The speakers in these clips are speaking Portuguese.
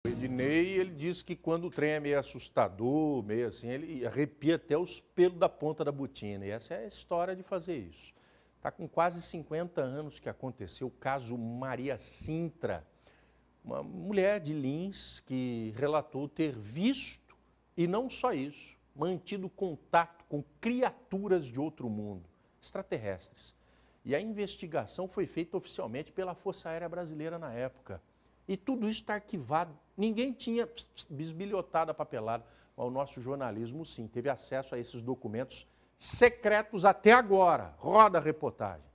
O Ednei, ele disse que quando o trem é meio assustador, meio assim, ele arrepia até os pelos da ponta da botina. E essa é a história de fazer isso. Está com quase 50 anos que aconteceu o caso Maria Sintra, uma mulher de Lins que relatou ter visto, e não só isso, mantido contato com criaturas de outro mundo, extraterrestres. E a investigação foi feita oficialmente pela Força Aérea Brasileira na época. E tudo isso está arquivado. Ninguém tinha bisbilhotado a papelada, mas o nosso jornalismo, sim, teve acesso a esses documentos secretos até agora. Roda a reportagem.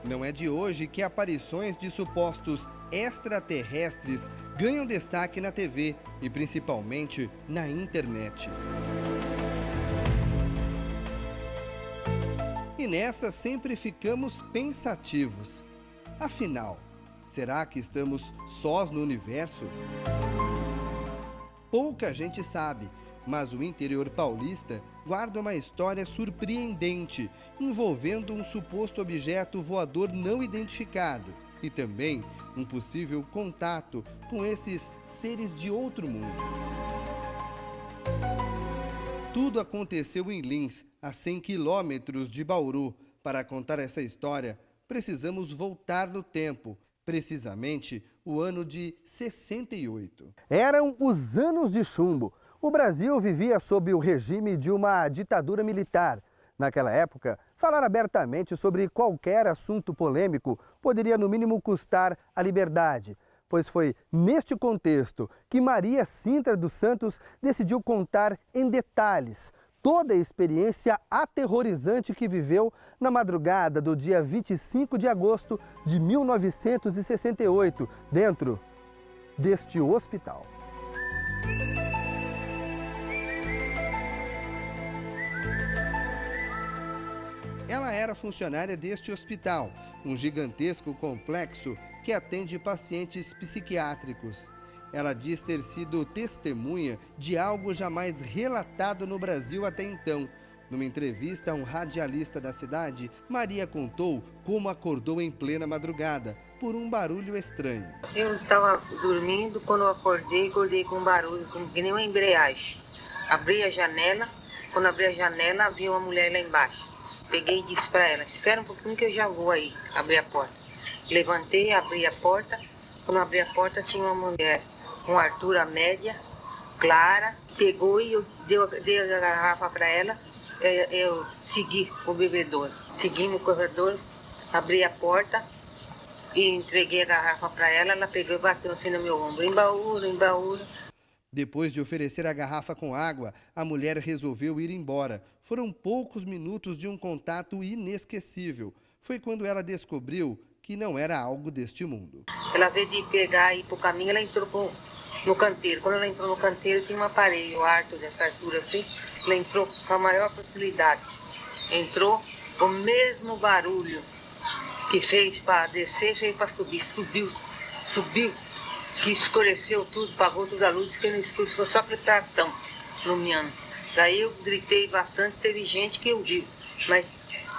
Não é de hoje que aparições de supostos extraterrestres ganham destaque na TV e principalmente na internet. E nessa sempre ficamos pensativos. Afinal, será que estamos sós no universo? Pouca gente sabe, mas o interior paulista guarda uma história surpreendente envolvendo um suposto objeto voador não identificado e também um possível contato com esses seres de outro mundo. Tudo aconteceu em Lins, a 100 quilômetros de Bauru. Para contar essa história, precisamos voltar no tempo, precisamente o ano de 68. Eram os anos de chumbo. O Brasil vivia sob o regime de uma ditadura militar. Naquela época, falar abertamente sobre qualquer assunto polêmico poderia, no mínimo, custar a liberdade, pois foi neste contexto que Maria Sintra dos Santos decidiu contar em detalhes toda a experiência aterrorizante que viveu na madrugada do dia 25 de agosto de 1968, dentro deste hospital. Ela era funcionária deste hospital, um gigantesco complexo que atende pacientes psiquiátricos. Ela diz ter sido testemunha de algo jamais relatado no Brasil até então. Numa entrevista a um radialista da cidade, Maria contou como acordou em plena madrugada por um barulho estranho. Eu estava dormindo, quando eu acordei com um barulho, que nem uma embreagem. Abri a janela, quando abri a janela, vi uma mulher lá embaixo. Peguei e disse para ela, espera um pouquinho que eu já vou aí, abrir a porta. Levantei, abri a porta, quando abri a porta tinha uma mulher com altura média, clara, pegou e eu dei a garrafa para ela, eu segui o bebedouro. Segui no corredor, abri a porta e entreguei a garrafa para ela, ela pegou e bateu assim no meu ombro, embaúra, embaúra. Depois de oferecer a garrafa com água, a mulher resolveu ir embora. Foram poucos minutos de um contato inesquecível. Foi quando ela descobriu que não era algo deste mundo. Ela veio de pegar e ir pro caminho, ela entrou no canteiro. Quando ela entrou no canteiro, tinha um aparelho, alto dessa altura assim. Ela entrou com a maior facilidade. Entrou o mesmo barulho que fez para descer, fez para subir. Subiu. Que escureceu tudo, apagou toda a luz, que no escuro ficou só aquele cartão iluminando. Daí eu gritei bastante, teve gente que ouviu, mas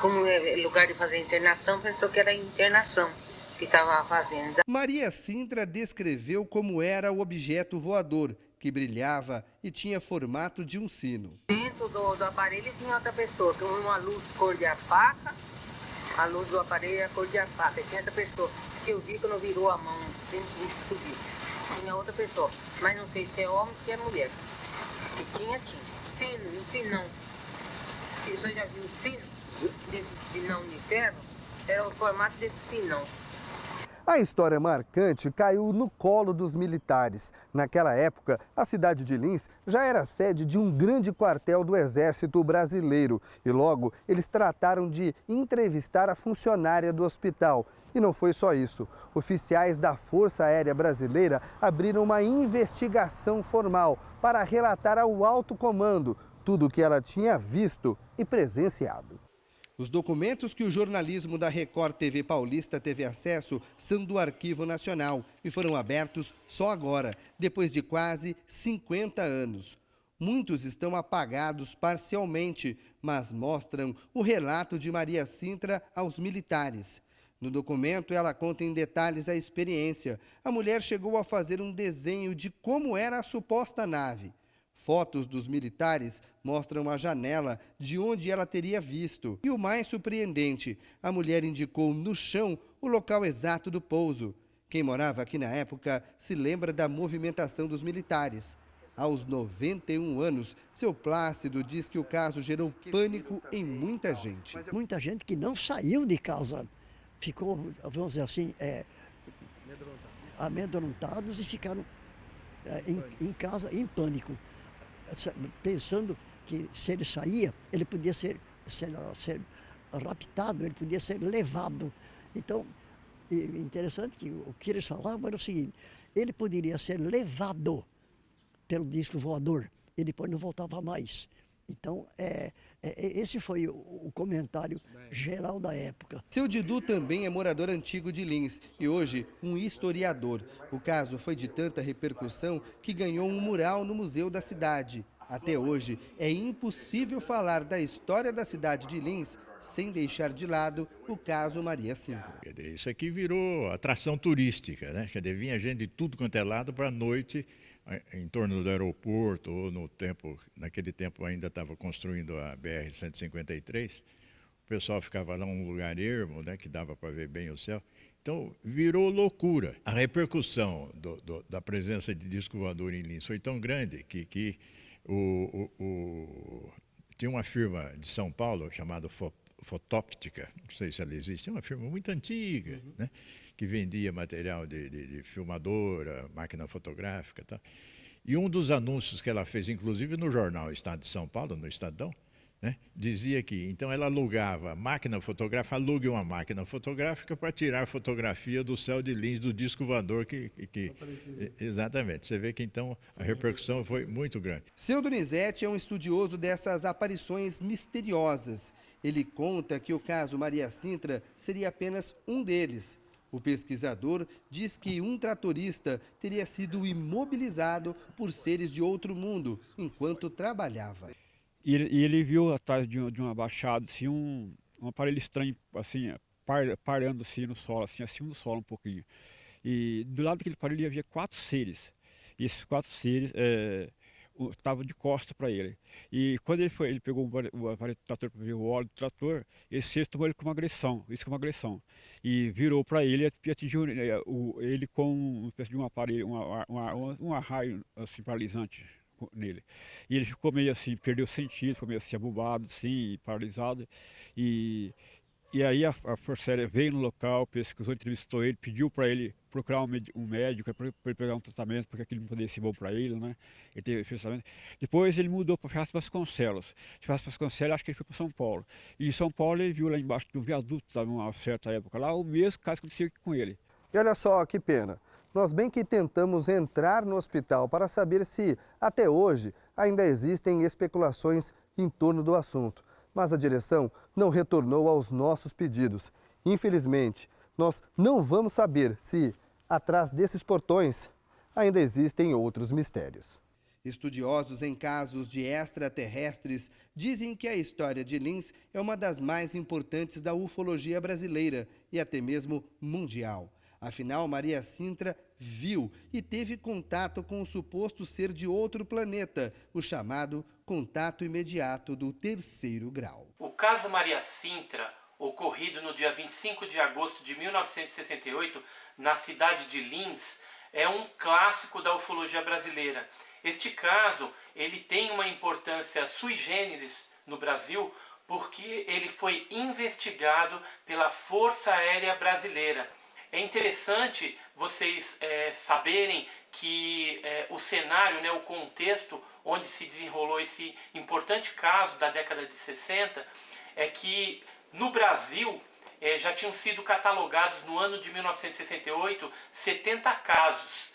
como é lugar de fazer internação, pensou que era internação que estava fazendo. Maria Sintra descreveu como era o objeto voador, que brilhava e tinha formato de um sino. Dentro do aparelho tinha outra pessoa, com uma luz cor de alfaca, a luz do aparelho era cor de alfaca, e tinha outra pessoa. Que eu vi quando virou a mão, subiu. Tinha outra pessoa, mas não sei se é homem ou se é mulher. E tinha. Sino, um sinão. Você já viu o sino? Desse sinão de ferro? Era o formato desse sinão. A história marcante caiu no colo dos militares. Naquela época, a cidade de Lins já era sede de um grande quartel do Exército Brasileiro. E logo, eles trataram de entrevistar a funcionária do hospital. E não foi só isso. Oficiais da Força Aérea Brasileira abriram uma investigação formal para relatar ao alto comando tudo o que ela tinha visto e presenciado. Os documentos que o jornalismo da Record TV Paulista teve acesso são do Arquivo Nacional e foram abertos só agora, depois de quase 50 anos. Muitos estão apagados parcialmente, mas mostram o relato de Maria Sintra aos militares. No documento, ela conta em detalhes a experiência. A mulher chegou a fazer um desenho de como era a suposta nave. Fotos dos militares mostram a janela de onde ela teria visto. E o mais surpreendente, a mulher indicou no chão o local exato do pouso. Quem morava aqui na época se lembra da movimentação dos militares. Aos 91 anos, seu Plácido diz que o caso gerou pânico em muita gente. Muita gente que não saiu de casa ficou, vamos dizer assim, amedrontados e ficaram em casa em pânico, pensando que se ele saía, ele podia ser raptado, ele podia ser levado. Então, interessante que o que eles falavam era o seguinte: ele poderia ser levado pelo disco voador e depois não voltava mais. Então, esse foi o comentário geral da época. Seu Didu também é morador antigo de Lins e hoje um historiador. O caso foi de tanta repercussão que ganhou um mural no museu da cidade. Até hoje, é impossível falar da história da cidade de Lins sem deixar de lado o caso Maria Sintra. Isso aqui virou atração turística, né? Quer dizer, vinha gente de tudo quanto é lado para a noite, em torno do aeroporto, ou naquele tempo ainda estava construindo a BR-153, o pessoal ficava lá num lugar ermo, né, que dava para ver bem o céu. Então, virou loucura. A repercussão da presença de disco voador em Lins foi tão grande que tinha uma firma de São Paulo chamada Fotóptica, não sei se ela existe, é uma firma muito antiga, né? Que vendia material de filmadora, máquina fotográfica e tal. E um dos anúncios que ela fez, inclusive no jornal Estado de São Paulo, no Estadão, né, dizia que então ela alugava máquina fotográfica, alugue uma máquina fotográfica para tirar fotografia do céu de Lins, do disco voador exatamente. Você vê que então a repercussão foi muito grande. Seu Donizete é um estudioso dessas aparições misteriosas. Ele conta que o caso Maria Sintra seria apenas um deles. O pesquisador diz que um tratorista teria sido imobilizado por seres de outro mundo enquanto trabalhava. E ele viu atrás de uma baixada assim, um aparelho estranho, assim, parando assim no solo, assim, acima do solo um pouquinho. E do lado daquele aparelho havia 4 seres. E esses 4 seres estavam de costas para ele. E quando ele pegou o aparelho do trator para ver o óleo do trator, esse ser tomou ele com uma agressão. E virou para ele e atingiu ele com uma espécie de um aparelho, um arraio assim, paralisante nele. E ele ficou meio assim, perdeu o sentido, ficou meio assim abobado, assim, paralisado. E aí a Força Aérea veio no local, pesquisou, entrevistou ele, pediu para ele procurar um médico para ele pegar um tratamento, porque aquilo não poderia ser bom para ele, né? Ele teve tratamento. Depois ele mudou para Ferraz Vasconcelos. De Ferraz Vasconcelos, acho que ele foi para São Paulo. E em São Paulo ele viu lá embaixo do viaduto, numa certa época lá, o mesmo caso que aconteceu com ele. E olha só que pena. Nós bem que tentamos entrar no hospital para saber se, até hoje, ainda existem especulações em torno do assunto. Mas a direção não retornou aos nossos pedidos. Infelizmente, nós não vamos saber se, atrás desses portões, ainda existem outros mistérios. Estudiosos em casos de extraterrestres dizem que a história de Lins é uma das mais importantes da ufologia brasileira e até mesmo mundial. Afinal, Maria Sintra viu e teve contato com o suposto ser de outro planeta, o chamado contato imediato do 3º grau. O caso Maria Sintra, ocorrido no dia 25 de agosto de 1968, na cidade de Lins, é um clássico da ufologia brasileira. Este caso, ele tem uma importância sui generis no Brasil, porque ele foi investigado pela Força Aérea Brasileira. É interessante vocês saberem que o cenário, né, o contexto onde se desenrolou esse importante caso da década de 60, é que no Brasil já tinham sido catalogados no ano de 1968 70 casos,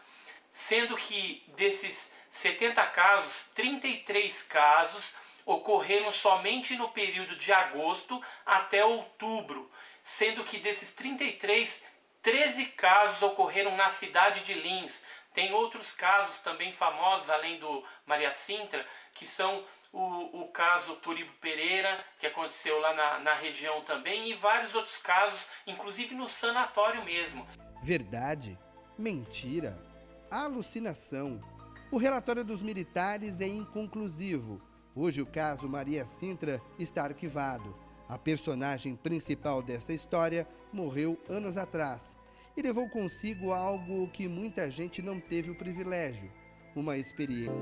sendo que desses 70 casos, 33 casos ocorreram somente no período de agosto até outubro, sendo que desses 33, 13 casos ocorreram na cidade de Lins. Tem outros casos também famosos, além do Maria Sintra, que são o caso Turibo Pereira, que aconteceu lá na região também, e vários outros casos, inclusive no sanatório mesmo. Verdade, mentira, alucinação. O relatório dos militares é inconclusivo. Hoje o caso Maria Sintra está arquivado. A personagem principal dessa história morreu anos atrás e levou consigo algo que muita gente não teve o privilégio, uma experiência.